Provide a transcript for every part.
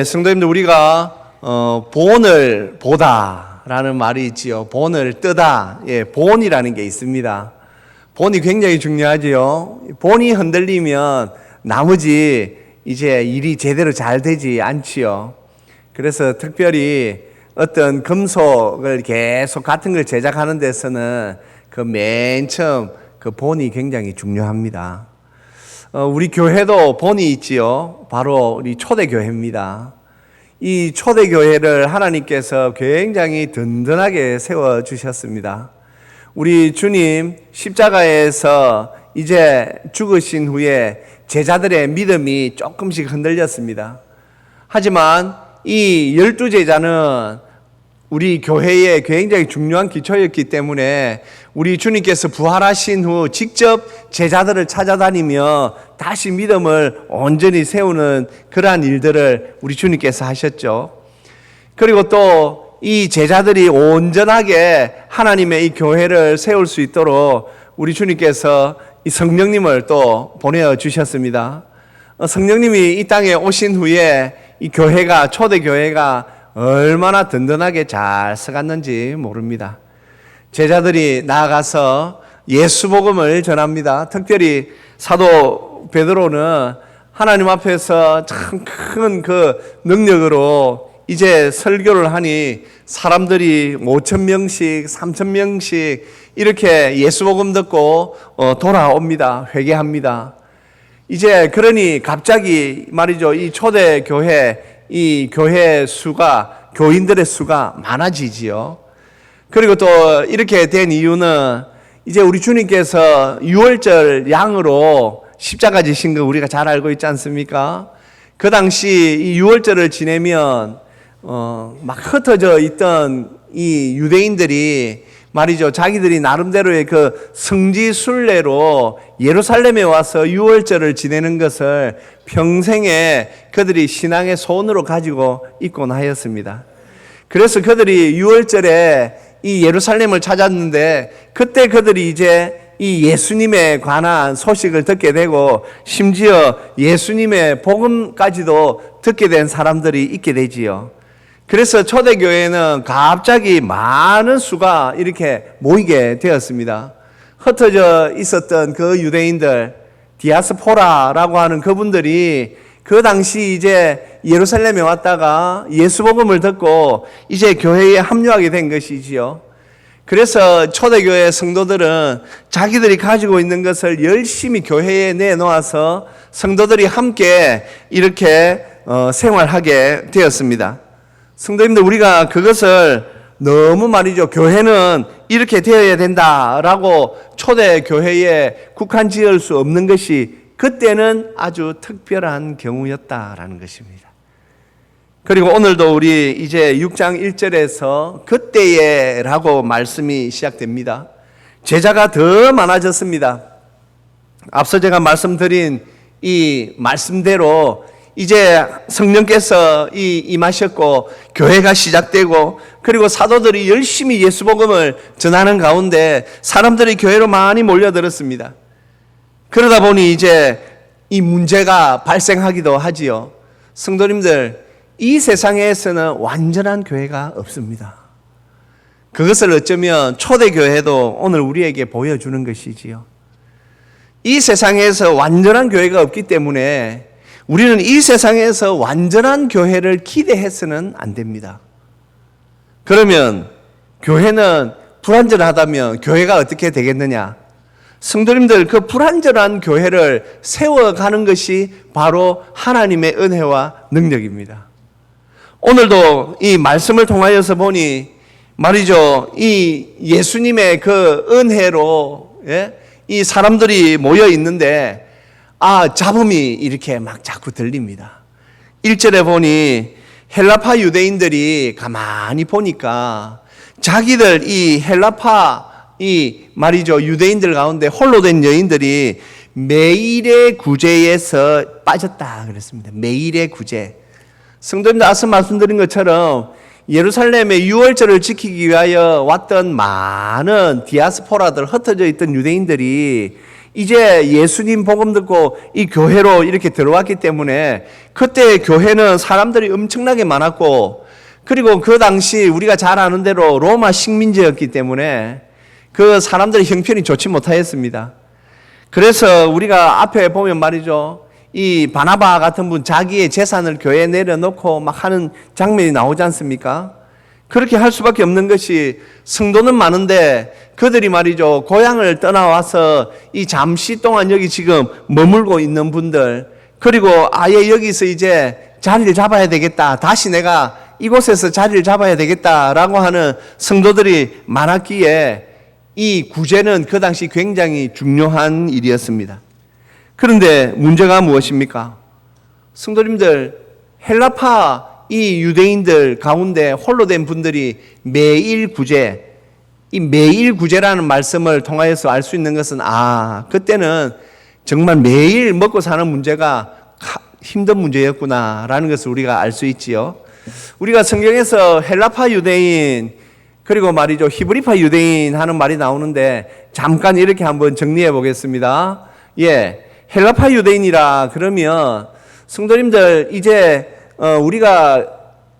성도님들, 우리가 본을 보다라는 말이 있지요. 본을 뜨다. 본이라는 게 있습니다. 본이 굉장히 중요하지요. 본이 흔들리면 나머지 이제 일이 제대로 잘 되지 않지요. 그래서 특별히 어떤 금속을 계속 같은 걸 제작하는 데서는 그 맨 처음 그 본이 굉장히 중요합니다. 우리 교회도 본이 있지요. 바로 우리 초대교회입니다. 이 초대교회를 하나님께서 굉장히 든든하게 세워주셨습니다. 우리 주님 십자가에서 이제 죽으신 후에 제자들의 믿음이 조금씩 흔들렸습니다. 하지만 이 12제자는 우리 교회에 굉장히 중요한 기초였기 때문에 우리 주님께서 부활하신 후 직접 제자들을 찾아다니며 다시 믿음을 온전히 세우는 그러한 일들을 우리 주님께서 하셨죠. 그리고 또 이 제자들이 온전하게 하나님의 이 교회를 세울 수 있도록 우리 주님께서 이 성령님을 또 보내주셨습니다. 성령님이 이 땅에 오신 후에 이 교회가, 초대교회가 얼마나 든든하게 잘 서갔는지 모릅니다. 제자들이 나아가서 예수 복음을 전합니다. 특별히 사도 베드로는 하나님 앞에서 참 큰 그 능력으로 이제 설교를 하니 사람들이 5,000명씩 3,000명씩 이렇게 예수 복음 듣고 돌아옵니다. 회개합니다. 이제 그러니 갑자기 말이죠, 이 초대교회 이 교회 수가, 교인들의 수가 많아지지요. 그리고 또 이렇게 된 이유는 이제 우리 주님께서 유월절 양으로 십자가 지신 거 우리가 잘 알고 있지 않습니까? 그 당시 이 유월절을 지내면 막 흩어져 있던 이 유대인들이 말이죠, 자기들이 나름대로의 그 성지 순례로 예루살렘에 와서 유월절을 지내는 것을 평생에 그들이 신앙의 소원으로 가지고 있곤 하였습니다. 그래서 그들이 유월절에 이 예루살렘을 찾았는데 그때 그들이 이제 이 예수님에 관한 소식을 듣게 되고 심지어 예수님의 복음까지도 듣게 된 사람들이 있게 되지요. 그래서 초대교회는 갑자기 많은 수가 이렇게 모이게 되었습니다. 흩어져 있었던 그 유대인들, 디아스포라라고 하는 그분들이 그 당시 이제 예루살렘에 왔다가 예수 복음을 듣고 이제 교회에 합류하게 된 것이지요. 그래서 초대교회 성도들은 자기들이 가지고 있는 것을 열심히 교회에 내놓아서 성도들이 함께 이렇게 생활하게 되었습니다. 성도님들, 우리가 그것을 너무 말이죠, 교회는 이렇게 되어야 된다라고 초대교회에 국한 지을 수 없는 것이 그때는 아주 특별한 경우였다라는 것입니다. 그리고 오늘도 우리 이제 6장 1절에서 그때에라고 말씀이 시작됩니다. 제자가 더 많아졌습니다. 앞서 제가 말씀드린 이 말씀대로 이제 성령께서 임하셨고 교회가 시작되고 그리고 사도들이 열심히 예수 복음을 전하는 가운데 사람들이 교회로 많이 몰려들었습니다. 그러다 보니 이제 이 문제가 발생하기도 하지요. 성도님들, 이 세상에서는 완전한 교회가 없습니다. 그것을 어쩌면 초대교회도 오늘 우리에게 보여주는 것이지요. 이 세상에서 완전한 교회가 없기 때문에 우리는 이 세상에서 완전한 교회를 기대해서는 안 됩니다. 그러면 교회는 불완전하다면 교회가 어떻게 되겠느냐? 성도님들, 그 불완전한 교회를 세워가는 것이 바로 하나님의 은혜와 능력입니다. 오늘도 이 말씀을 통하여서 보니 말이죠, 이 예수님의 그 은혜로 이 사람들이 모여 있는데 잡음이 이렇게 막 자꾸 들립니다. 1절에 보니 헬라파 유대인들이 가만히 보니까 자기들 이 헬라파 이 말이죠, 유대인들 가운데 홀로 된 여인들이 매일의 구제에서 빠졌다 그랬습니다. 매일의 구제. 성도님들, 앞서 말씀드린 것처럼 예루살렘의 유월절을 지키기 위하여 왔던 많은 디아스포라들, 흩어져 있던 유대인들이 이제 예수님 복음 듣고 이 교회로 이렇게 들어왔기 때문에 그때 교회는 사람들이 엄청나게 많았고, 그리고 그 당시 우리가 잘 아는 대로 로마 식민지였기 때문에 그 사람들의 형편이 좋지 못하였습니다. 그래서 우리가 앞에 보면 말이죠, 이 바나바 같은 분 자기의 재산을 교회에 내려놓고 막 하는 장면이 나오지 않습니까? 그렇게 할 수밖에 없는 것이, 성도는 많은데 그들이 말이죠, 고향을 떠나와서 이 잠시 동안 여기 지금 머물고 있는 분들, 그리고 아예 여기서 이제 자리를 잡아야 되겠다, 다시 내가 이곳에서 자리를 잡아야 되겠다라고 하는 성도들이 많았기에 이 구제는 그 당시 굉장히 중요한 일이었습니다. 그런데 문제가 무엇입니까? 성도님들, 헬라파 이 유대인들 가운데 홀로 된 분들이 매일 구제, 이 매일 구제라는 말씀을 통하여서 알 수 있는 것은, 그때는 정말 매일 먹고 사는 문제가 힘든 문제였구나라는 것을 우리가 알 수 있지요. 우리가 성경에서 헬라파 유대인, 그리고 말이죠, 히브리파 유대인 하는 말이 나오는데 잠깐 이렇게 한번 정리해 보겠습니다. 헬라파 유대인이라 그러면 성도님들, 이제 우리가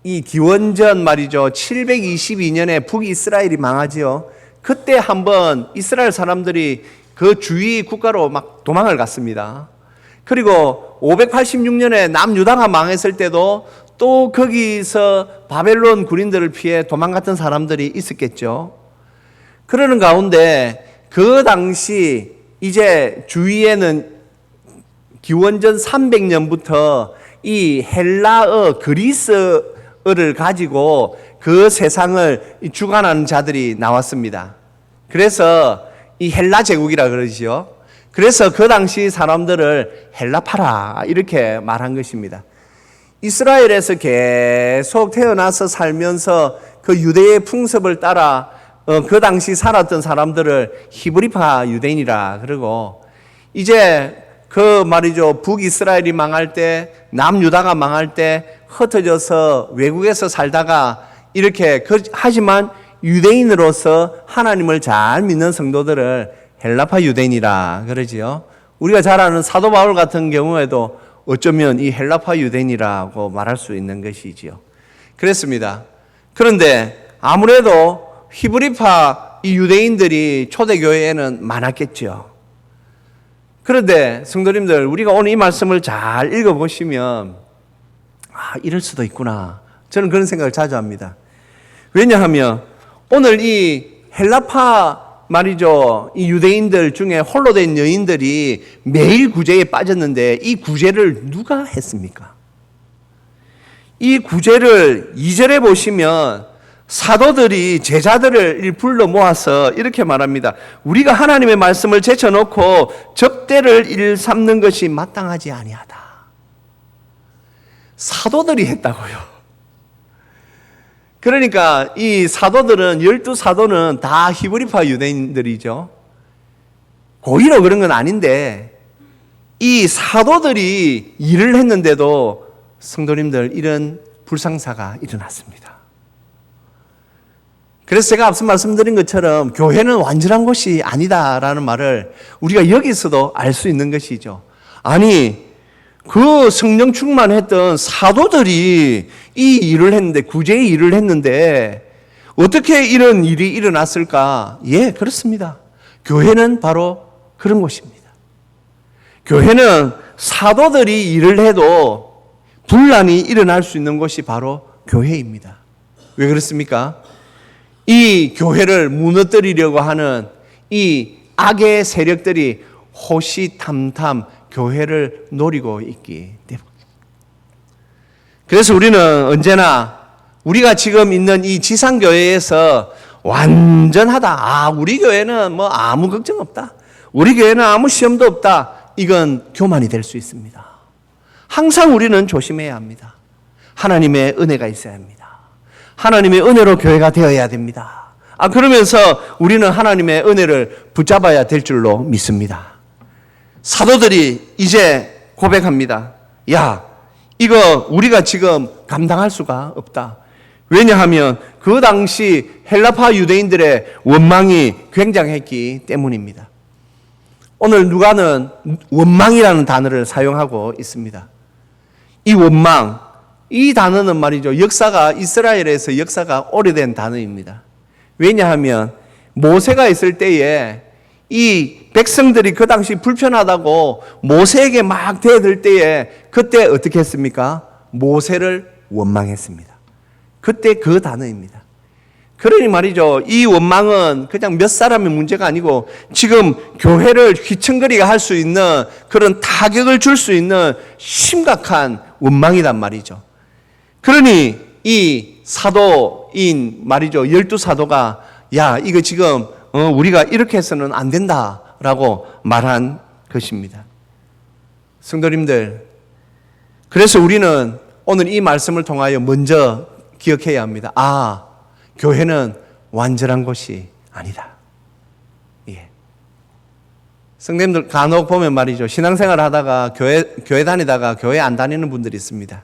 이 기원전 말이죠, 722년에 북이스라엘이 망하지요. 그때 한번 이스라엘 사람들이 그 주위 국가로 막 도망을 갔습니다. 그리고 586년에 남유다가 망했을 때도 또 거기서 바벨론 군인들을 피해 도망갔던 사람들이 있었겠죠. 그러는 가운데 그 당시 이제 주위에는 기원전 300년부터 이 헬라어, 그리스어를 가지고 그 세상을 주관하는 자들이 나왔습니다. 그래서 이 헬라 제국이라 그러지요. 그래서 그 당시 사람들을 헬라파라 이렇게 말한 것입니다. 이스라엘에서 계속 태어나서 살면서 그 유대의 풍습을 따라 그 당시 살았던 사람들을 히브리파 유대인이라 그러고, 이제 그 말이죠, 북이스라엘이 망할 때, 남유다가 망할 때 흩어져서 외국에서 살다가 이렇게 하지만 유대인으로서 하나님을 잘 믿는 성도들을 헬라파 유대인이라 그러지요. 우리가 잘 아는 사도 바울 같은 경우에도 어쩌면 이 헬라파 유대인이라고 말할 수 있는 것이지요. 그렇습니다. 그런데 아무래도 히브리파 이 유대인들이 초대교회에는 많았겠죠. 그런데 성도님들, 우리가 오늘 이 말씀을 잘 읽어보시면 이럴 수도 있구나, 저는 그런 생각을 자주 합니다. 왜냐하면 오늘 이 헬라파 말이죠, 이 유대인들 중에 홀로 된 여인들이 매일 구제에 빠졌는데 이 구제를 누가 했습니까? 이 구제를 2절에 보시면 사도들이 제자들을 불러 모아서 이렇게 말합니다. 우리가 하나님의 말씀을 제쳐놓고 접대를 일삼는 것이 마땅하지 아니하다. 사도들이 했다고요. 그러니까 이 사도들은, 12사도는 다 히브리파 유대인들이죠. 고의로 그런 건 아닌데 이 사도들이 일을 했는데도 성도님들, 이런 불상사가 일어났습니다. 그래서 제가 앞서 말씀드린 것처럼 교회는 완전한 곳이 아니다라는 말을 우리가 여기서도 알 수 있는 것이죠. 아니, 그 성령 충만했던 사도들이 이 일을 했는데, 구제의 일을 했는데 어떻게 이런 일이 일어났을까? 그렇습니다. 교회는 바로 그런 곳입니다. 교회는 사도들이 일을 해도 분란이 일어날 수 있는 곳이 바로 교회입니다. 왜 그렇습니까? 이 교회를 무너뜨리려고 하는 이 악의 세력들이 호시탐탐 교회를 노리고 있기 때문에. 그래서 우리는 언제나 우리가 지금 있는 이 지상교회에서 완전하다, 우리 교회는 뭐 아무 걱정 없다, 우리 교회는 아무 시험도 없다, 이건 교만이 될 수 있습니다. 항상 우리는 조심해야 합니다. 하나님의 은혜가 있어야 합니다. 하나님의 은혜로 교회가 되어야 됩니다. 그러면서 우리는 하나님의 은혜를 붙잡아야 될 줄로 믿습니다. 사도들이 이제 고백합니다. 이거 우리가 지금 감당할 수가 없다. 왜냐하면 그 당시 헬라파 유대인들의 원망이 굉장했기 때문입니다. 오늘 누가는 원망이라는 단어를 사용하고 있습니다. 이 원망, 이 단어는 말이죠. 역사가 이스라엘에서 역사가 오래된 단어입니다. 왜냐하면 모세가 있을 때에 이 백성들이 그 당시 불편하다고 모세에게 막 대들 때에 그때 어떻게 했습니까? 모세를 원망했습니다. 그때 그 단어입니다. 그러니 말이죠. 이 원망은 그냥 몇 사람의 문제가 아니고 지금 교회를 휘청거리게 할 수 있는 그런 타격을 줄 수 있는 심각한 원망이란 말이죠. 그러니 이 사도인 말이죠. 12사도가 야, 이거 지금 우리가 이렇게 해서는 안 된다라고 말한 것입니다. 성도님들, 그래서 우리는 오늘 이 말씀을 통하여 먼저 기억해야 합니다. 아, 교회는 완전한 곳이 아니다. 예. 성도님들 간혹 보면 말이죠. 신앙생활 하다가 교회 다니다가 교회 안 다니는 분들이 있습니다.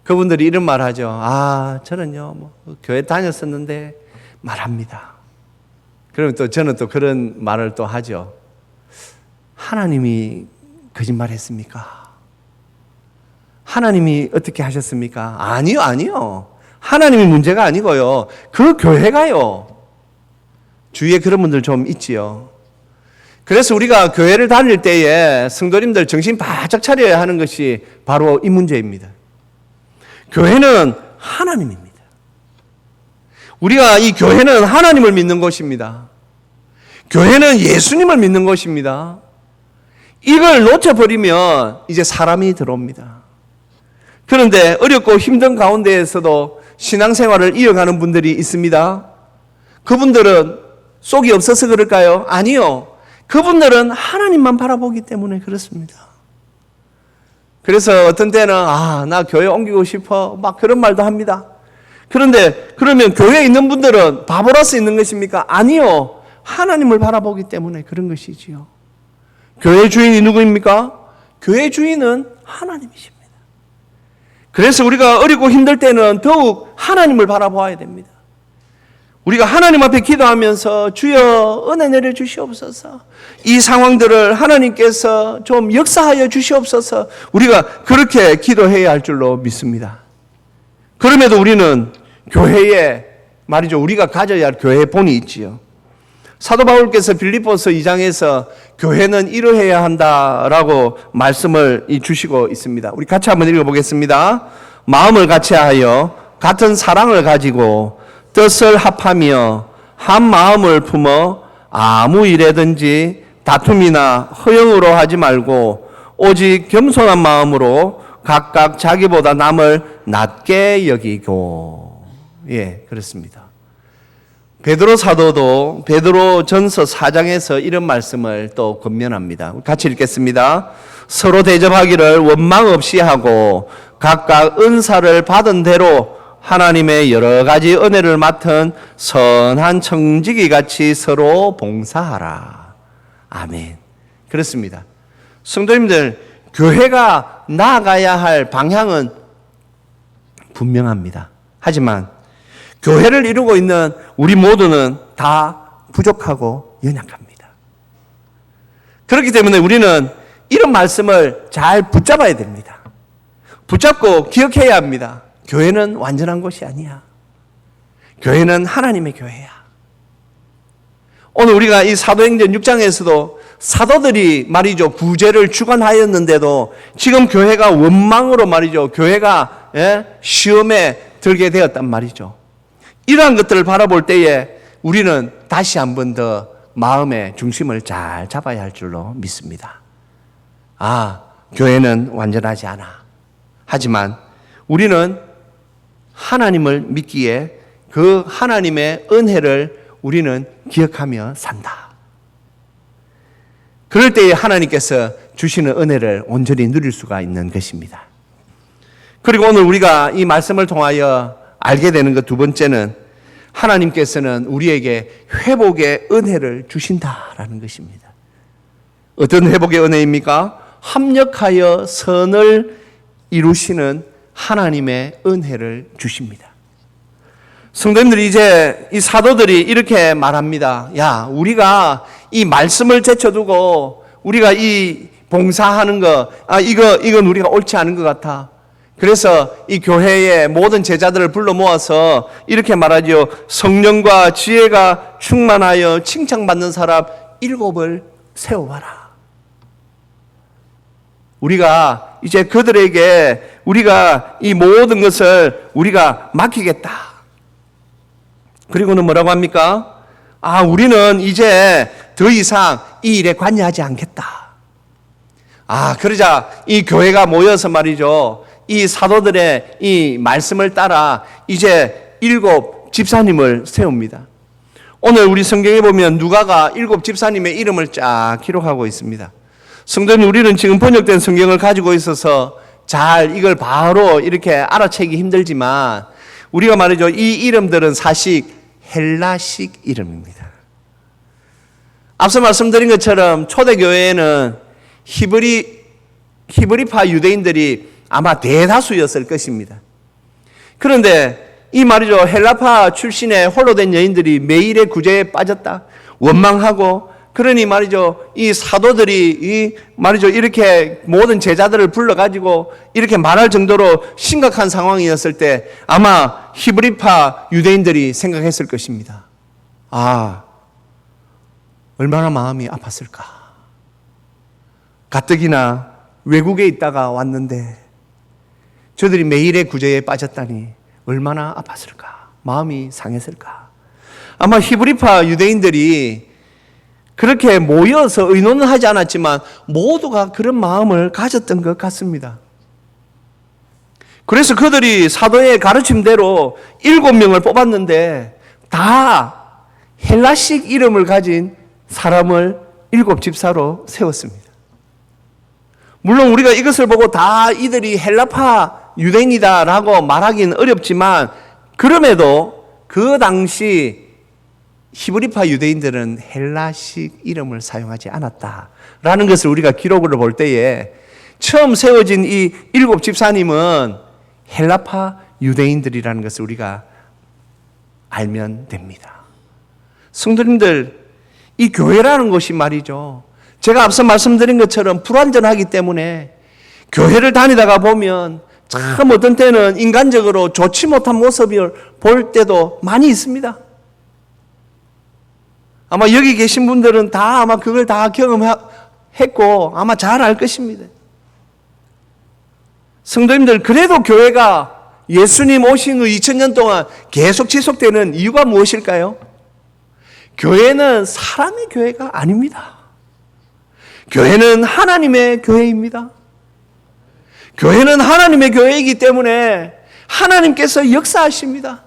그분들이 이런 말 하죠. 아, 저는요, 교회 다녔었는데 말합니다. 그러면 또 저는 또 그런 말을 또 하죠. 하나님이 거짓말 했습니까? 하나님이 어떻게 하셨습니까? 아니요. 하나님이 문제가 아니고요. 그 교회가요. 주위에 그런 분들 좀 있지요. 그래서 우리가 교회를 다닐 때에 성도님들 정신 바짝 차려야 하는 것이 바로 이 문제입니다. 교회는 하나님입니다. 우리가 이 교회는 하나님을 믿는 것입니다. 교회는 예수님을 믿는 것입니다. 이걸 놓쳐버리면 이제 사람이 들어옵니다. 그런데 어렵고 힘든 가운데에서도 신앙생활을 이어가는 분들이 있습니다. 그분들은 쏙이 없어서 그럴까요? 아니요. 그분들은 하나님만 바라보기 때문에 그렇습니다. 그래서 어떤 때는 나 교회 옮기고 싶어 막 그런 말도 합니다. 그런데 그러면 교회에 있는 분들은 바보라서 있는 것입니까? 아니요. 하나님을 바라보기 때문에 그런 것이지요. 교회 주인이 누구입니까? 교회 주인은 하나님이십니다. 그래서 우리가 어렵고 힘들 때는 더욱 하나님을 바라보아야 됩니다. 우리가 하나님 앞에 기도하면서 주여 은혜 내려 주시옵소서, 이 상황들을 하나님께서 좀 역사하여 주시옵소서, 우리가 그렇게 기도해야 할 줄로 믿습니다. 그럼에도 우리는 교회에 말이죠. 우리가 가져야 할 교회의 본이 있지요. 사도 바울께서 빌립보서 2장에서 교회는 이러해야 한다라고 말씀을 주시고 있습니다. 우리 같이 한번 읽어보겠습니다. 마음을 같이하여 같은 사랑을 가지고 뜻을 합하며 한 마음을 품어 아무 일에든지 다툼이나 허영으로 하지 말고 오직 겸손한 마음으로 각각 자기보다 남을 낮게 여기고. 예, 그렇습니다. 베드로 사도도 베드로 전서 4장에서 이런 말씀을 또 권면합니다. 같이 읽겠습니다. 서로 대접하기를 원망 없이 하고 각각 은사를 받은 대로 하나님의 여러 가지 은혜를 맡은 선한 청지기 같이 서로 봉사하라. 아멘. 그렇습니다. 성도님들, 교회가 나아가야 할 방향은 분명합니다. 하지만 교회를 이루고 있는 우리 모두는 다 부족하고 연약합니다. 그렇기 때문에 우리는 이런 말씀을 잘 붙잡아야 됩니다. 붙잡고 기억해야 합니다. 교회는 완전한 것이 아니야. 교회는 하나님의 교회야. 오늘 우리가 이 사도행전 6장에서도 사도들이 말이죠, 구제를 주관하였는데도 지금 교회가 원망으로 말이죠, 교회가 시험에 들게 되었단 말이죠. 이러한 것들을 바라볼 때에 우리는 다시 한 번 더 마음의 중심을 잘 잡아야 할 줄로 믿습니다. 교회는 완전하지 않아. 하지만 우리는 하나님을 믿기에 그 하나님의 은혜를 우리는 기억하며 산다. 그럴 때에 하나님께서 주시는 은혜를 온전히 누릴 수가 있는 것입니다. 그리고 오늘 우리가 이 말씀을 통하여 알게 되는 것 두 번째는 하나님께서는 우리에게 회복의 은혜를 주신다라는 것입니다. 어떤 회복의 은혜입니까? 합력하여 선을 이루시는 하나님의 은혜를 주십니다. 성도님들이 이제 이 사도들이 이렇게 말합니다. 야, 우리가 이 말씀을 제쳐두고 우리가 이 봉사하는 거, 이건 우리가 옳지 않은 것 같아. 그래서 이 교회의 모든 제자들을 불러 모아서 이렇게 말하죠. 성령과 지혜가 충만하여 칭찬받는 사람 7을 세워봐라. 우리가 이제 그들에게 우리가 이 모든 것을 우리가 맡기겠다. 그리고는 뭐라고 합니까? 우리는 이제 더 이상 이 일에 관여하지 않겠다. 그러자 이 교회가 모여서 말이죠. 이 사도들의 이 말씀을 따라 이제 7 집사님을 세웁니다. 오늘 우리 성경에 보면 누가가 7 집사님의 이름을 쫙 기록하고 있습니다. 성도님, 우리는 지금 번역된 성경을 가지고 있어서 잘 이걸 바로 이렇게 알아채기 힘들지만 우리가 말이죠. 이 이름들은 사실 헬라식 이름입니다. 앞서 말씀드린 것처럼 초대교회에는 히브리파 유대인들이 아마 대다수였을 것입니다. 그런데 이 말이죠. 헬라파 출신의 홀로 된 여인들이 매일의 구제에 빠졌다. 원망하고 그러니 말이죠. 이 사도들이 말이죠. 이렇게 모든 제자들을 불러가지고 이렇게 말할 정도로 심각한 상황이었을 때 아마 히브리파 유대인들이 생각했을 것입니다. 얼마나 마음이 아팠을까. 가뜩이나 외국에 있다가 왔는데 저들이 매일의 구제에 빠졌다니 얼마나 아팠을까. 마음이 상했을까. 아마 히브리파 유대인들이 그렇게 모여서 의논은 하지 않았지만 모두가 그런 마음을 가졌던 것 같습니다. 그래서 그들이 사도의 가르침대로 7명을 뽑았는데 다 헬라식 이름을 가진 사람을 7 집사로 세웠습니다. 물론 우리가 이것을 보고 다 이들이 헬라파 유대인이다라고 말하기는 어렵지만 그럼에도 그 당시 히브리파 유대인들은 헬라식 이름을 사용하지 않았다라는 것을 우리가 기록을 볼 때에 처음 세워진 이 7 집사님은 헬라파 유대인들이라는 것을 우리가 알면 됩니다. 성도님들, 이 교회라는 것이 말이죠. 제가 앞서 말씀드린 것처럼 불완전하기 때문에 교회를 다니다가 보면 참 어떤 때는 인간적으로 좋지 못한 모습을 볼 때도 많이 있습니다. 아마 여기 계신 분들은 다 아마 그걸 다 경험했고 아마 잘 알 것입니다. 성도님들, 그래도 교회가 예수님 오신 후 2000년 동안 계속 지속되는 이유가 무엇일까요? 교회는 사람의 교회가 아닙니다. 교회는 하나님의 교회입니다. 교회는 하나님의 교회이기 때문에 하나님께서 역사하십니다.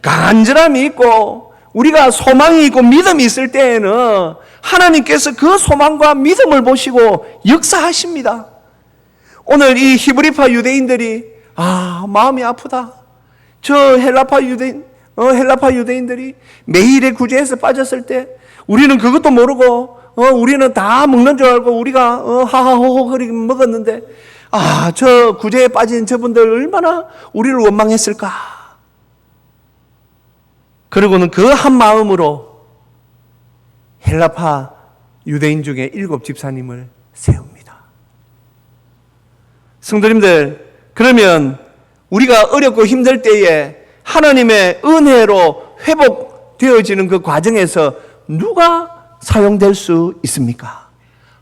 간절함이 있고 우리가 소망이 있고 믿음이 있을 때에는 하나님께서 그 소망과 믿음을 보시고 역사하십니다. 오늘 이 히브리파 유대인들이 마음이 아프다. 저 헬라파 유대인들이 매일의 구제에서 빠졌을 때 우리는 그것도 모르고 우리는 다 먹는 줄 알고 우리가 하하호호 그리 먹었는데 저 구제에 빠진 저분들 얼마나 우리를 원망했을까. 그리고는 그 한 마음으로 헬라파 유대인 중에 7 집사님을 세웁니다. 성도님들, 그러면 우리가 어렵고 힘들 때에 하나님의 은혜로 회복되어지는 그 과정에서 누가 사용될 수 있습니까?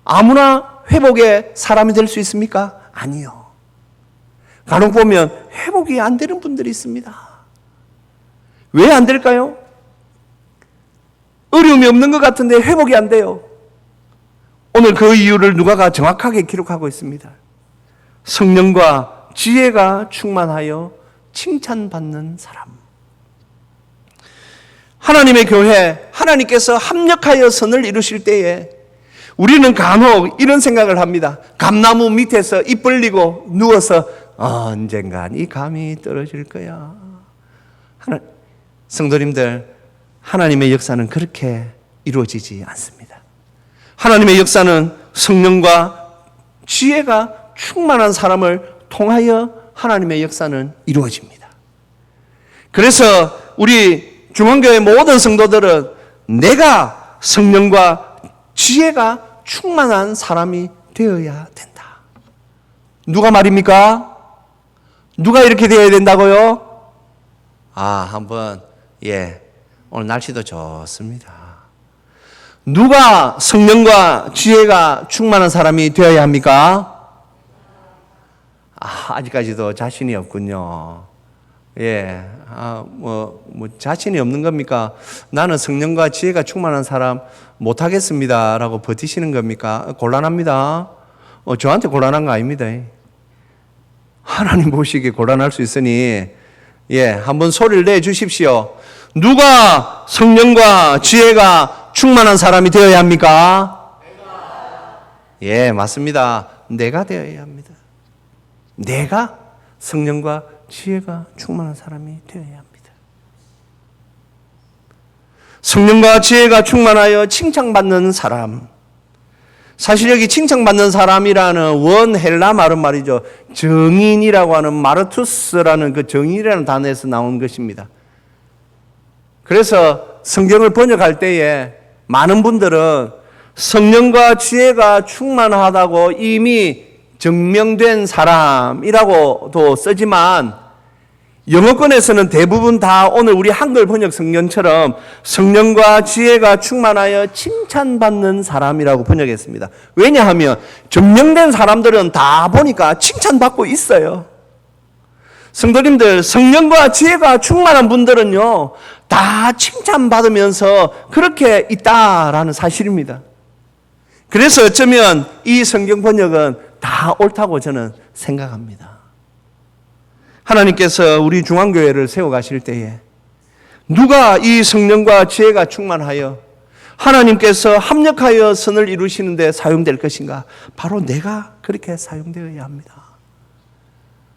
아무나 회복의 사람이 될 수 있습니까? 아니요. 간혹 보면 회복이 안 되는 분들이 있습니다. 왜 안 될까요? 어려움이 없는 것 같은데 회복이 안 돼요. 오늘 그 이유를 누가가 정확하게 기록하고 있습니다. 성령과 지혜가 충만하여 칭찬받는 사람. 하나님의 교회, 하나님께서 합력하여 선을 이루실 때에 우리는 간혹 이런 생각을 합니다. 감나무 밑에서 입 벌리고 누워서 언젠간 이 감이 떨어질 거야. 성도님들, 하나님의 역사는 그렇게 이루어지지 않습니다. 하나님의 역사는 성령과 지혜가 충만한 사람을 통하여 하나님의 역사는 이루어집니다. 그래서 우리 중앙교회 모든 성도들은 내가 성령과 지혜가 충만한 사람이 되어야 된다. 누가 말입니까? 누가 이렇게 되어야 된다고요? 한번 오늘 날씨도 좋습니다. 누가 성령과 지혜가 충만한 사람이 되어야 합니까? 아직까지도 자신이 없군요. 자신이 없는 겁니까? 나는 성령과 지혜가 충만한 사람 못하겠습니다. 라고 버티시는 겁니까? 곤란합니다. 저한테 곤란한 거 아닙니다. 하나님 보시기에 곤란할 수 있으니, 한번 소리를 내 주십시오. 누가 성령과 지혜가 충만한 사람이 되어야 합니까? 맞습니다. 내가 되어야 합니다. 내가 성령과 지혜가 충만한 사람이 되어야 합니다. 성령과 지혜가 충만하여 칭찬받는 사람. 사실 여기 칭찬받는 사람이라는 원 헬라 말은 말이죠. 정인이라고 하는 마르투스라는 그 정인이라는 단어에서 나온 것입니다. 그래서 성경을 번역할 때에 많은 분들은 성령과 지혜가 충만하다고 이미 증명된 사람이라고도 쓰지만 영어권에서는 대부분 다 오늘 우리 한글 번역 성경처럼 성령과 지혜가 충만하여 칭찬받는 사람이라고 번역했습니다. 왜냐하면 증명된 사람들은 다 보니까 칭찬받고 있어요. 성도님들, 성령과 지혜가 충만한 분들은요, 다 칭찬받으면서 그렇게 있다라는 사실입니다. 그래서 어쩌면 이 성경 번역은 다 옳다고 저는 생각합니다. 하나님께서 우리 중앙교회를 세워가실 때에 누가 이 성령과 지혜가 충만하여 하나님께서 합력하여 선을 이루시는 데 사용될 것인가? 바로 내가 그렇게 사용되어야 합니다.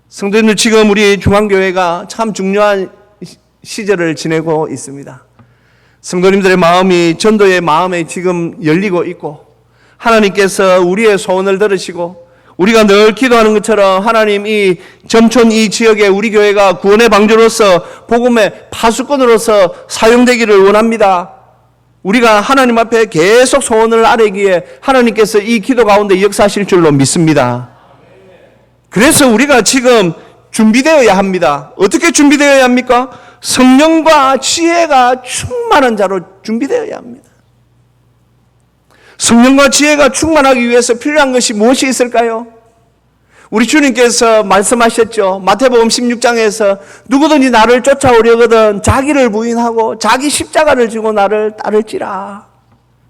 성도님들, 지금 우리 중앙교회가 참 중요한 시절을 지내고 있습니다. 성도님들의 마음이 전도의 마음에 지금 열리고 있고 하나님께서 우리의 소원을 들으시고 우리가 늘 기도하는 것처럼 하나님 이 점촌 이 지역에 우리 교회가 구원의 방주로서 복음의 파수꾼으로서 사용되기를 원합니다. 우리가 하나님 앞에 계속 소원을 아뢰기에 하나님께서 이 기도 가운데 역사하실 줄로 믿습니다. 그래서 우리가 지금 준비되어야 합니다. 어떻게 준비되어야 합니까? 성령과 지혜가 충만한 자로 준비되어야 합니다. 성령과 지혜가 충만하기 위해서 필요한 것이 무엇이 있을까요? 우리 주님께서 말씀하셨죠. 마태복음 16장에서 누구든지 나를 쫓아오려거든 자기를 부인하고 자기 십자가를 지고 나를 따를지라.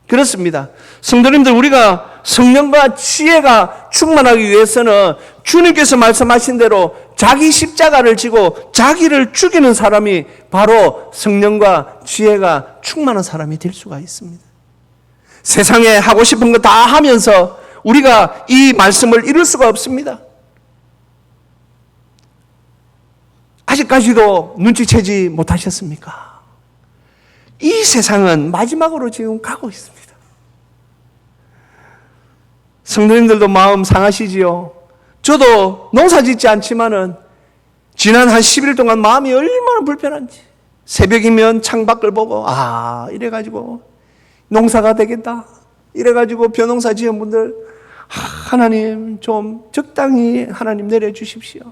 그렇습니다. 성도님들, 우리가 성령과 지혜가 충만하기 위해서는 주님께서 말씀하신 대로 자기 십자가를 지고 자기를 죽이는 사람이 바로 성령과 지혜가 충만한 사람이 될 수가 있습니다. 세상에 하고 싶은 거 다 하면서 우리가 이 말씀을 이룰 수가 없습니다. 아직까지도 눈치채지 못하셨습니까? 이 세상은 마지막으로 지금 가고 있습니다. 성도님들도 마음 상하시지요? 저도 농사 짓지 않지만은 지난 한 10일 동안 마음이 얼마나 불편한지. 새벽이면 창밖을 보고 이래가지고 농사가 되겠다. 이래가지고 벼농사 지은 분들 하나님 좀 적당히 하나님 내려주십시오.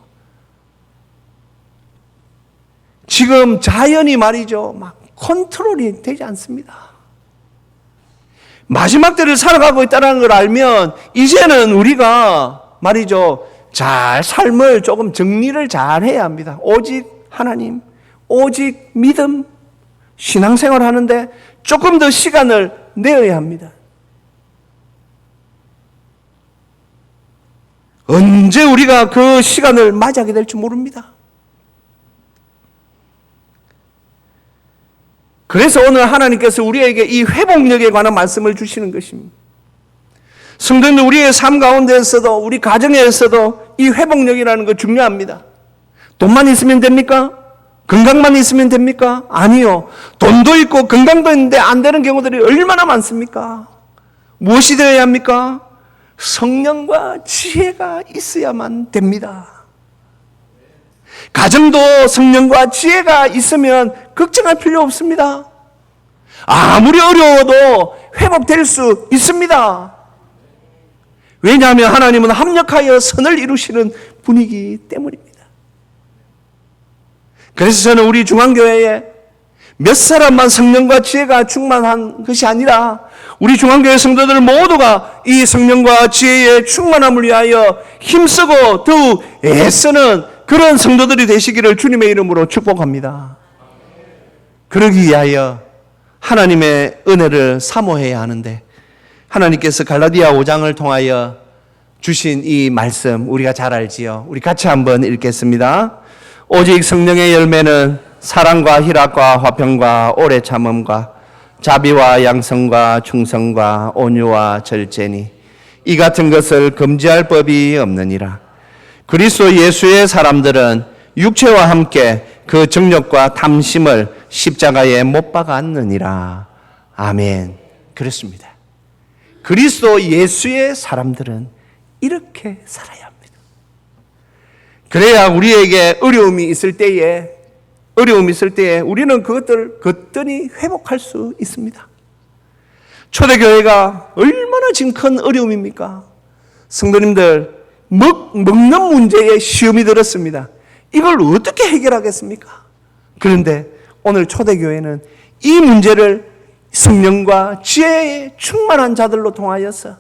지금 자연이 말이죠. 막 컨트롤이 되지 않습니다. 마지막 때를 살아가고 있다는 걸 알면 이제는 우리가 말이죠. 잘 삶을 조금 정리를 잘 해야 합니다. 오직 하나님, 오직 믿음, 신앙생활 하는데 조금 더 시간을 내어야 합니다. 언제 우리가 그 시간을 맞이하게 될지 모릅니다. 그래서 오늘 하나님께서 우리에게 이 회복력에 관한 말씀을 주시는 것입니다. 성도님들, 우리의 삶 가운데에서도 우리 가정에서도 이 회복력이라는 거 중요합니다. 돈만 있으면 됩니까? 건강만 있으면 됩니까? 아니요. 돈도 있고 건강도 있는데 안 되는 경우들이 얼마나 많습니까? 무엇이 되어야 합니까? 성령과 지혜가 있어야만 됩니다. 가정도 성령과 지혜가 있으면 걱정할 필요 없습니다. 아무리 어려워도 회복될 수 있습니다. 왜냐하면 하나님은 합력하여 선을 이루시는 분이기 때문입니다. 그래서 저는 우리 중앙교회에 몇 사람만 성령과 지혜가 충만한 것이 아니라 우리 중앙교회 성도들 모두가 이 성령과 지혜의 충만함을 위하여 힘쓰고 더욱 애쓰는 그런 성도들이 되시기를 주님의 이름으로 축복합니다. 그러기 위하여 하나님의 은혜를 사모해야 하는데 하나님께서 갈라디아 5장을 통하여 주신 이 말씀 우리가 잘 알지요. 우리 같이 한번 읽겠습니다. 오직 성령의 열매는 사랑과 희락과 화평과 오래 참음과 자비와 양성과 충성과 온유와 절제니 이 같은 것을 금지할 법이 없느니라. 그리스도 예수의 사람들은 육체와 함께 그 정욕과 탐심을 십자가에 못 박았느니라. 아멘. 그렇습니다. 그리스도 예수의 사람들은 이렇게 살아야 합니다. 그래야 우리에게 어려움이 있을 때에 우리는 그것들을 거뜬히 회복할 수 있습니다. 초대교회가 얼마나 지금 큰 어려움입니까? 성도님들, 먹는 문제에 시험이 들었습니다. 이걸 어떻게 해결하겠습니까? 그런데 오늘 초대교회는 이 문제를 성령과 지혜에 충만한 자들로 통하여서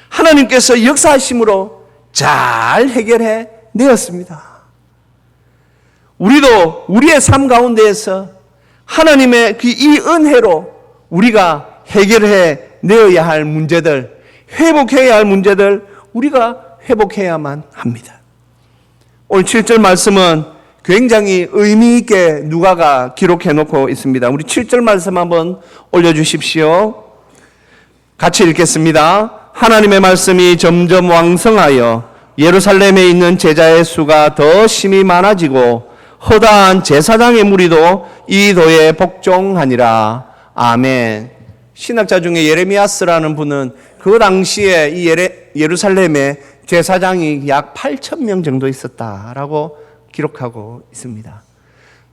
하나님께서 역사하심으로 잘 해결해 내었습니다. 우리도 우리의 삶 가운데에서 하나님의 이 은혜로 우리가 해결해 내어야 할 문제들, 회복해야 할 문제들 우리가 회복해야만 합니다. 오늘 7절 말씀은 굉장히 의미 있게 누가가 기록해 놓고 있습니다. 우리 7절 말씀 한번 올려주십시오. 같이 읽겠습니다. 하나님의 말씀이 점점 왕성하여 예루살렘에 있는 제자의 수가 더 심히 많아지고 허다한 제사장의 무리도 이 도에 복종하니라. 아멘. 신학자 중에 예레미야스라는 분은 그 당시에 이 예루살렘에 제사장이 약 8,000명 정도 있었다라고 기록하고 있습니다.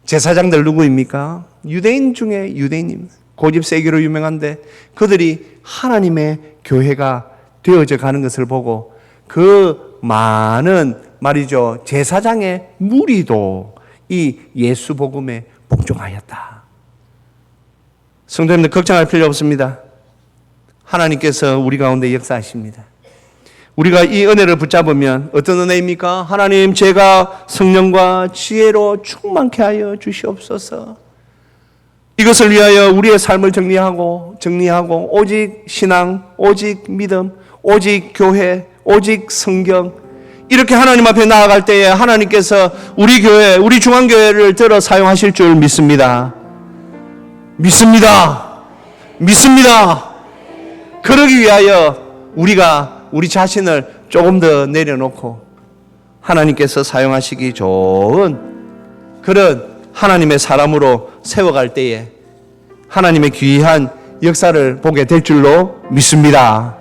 제사장들 누구입니까? 유대인 중에 유대인입니다. 고집세기로 유명한데 그들이 하나님의 교회가 되어져 가는 것을 보고 그 많은 말이죠. 제사장의 무리도 이 예수 복음에 복종하였다. 성도님들 걱정할 필요 없습니다. 하나님께서 우리 가운데 역사하십니다. 우리가 이 은혜를 붙잡으면 어떤 은혜입니까? 하나님 제가 성령과 지혜로 충만케 하여 주시옵소서. 이것을 위하여 우리의 삶을 정리하고 오직 신앙, 오직 믿음, 오직 교회, 오직 성경 이렇게 하나님 앞에 나아갈 때에 하나님께서 우리 교회, 우리 중앙교회를 들어 사용하실 줄 믿습니다. 믿습니다. 그러기 위하여 우리가 우리 자신을 조금 더 내려놓고 하나님께서 사용하시기 좋은 그런 하나님의 사람으로 세워갈 때에 하나님의 귀한 역사를 보게 될 줄로 믿습니다.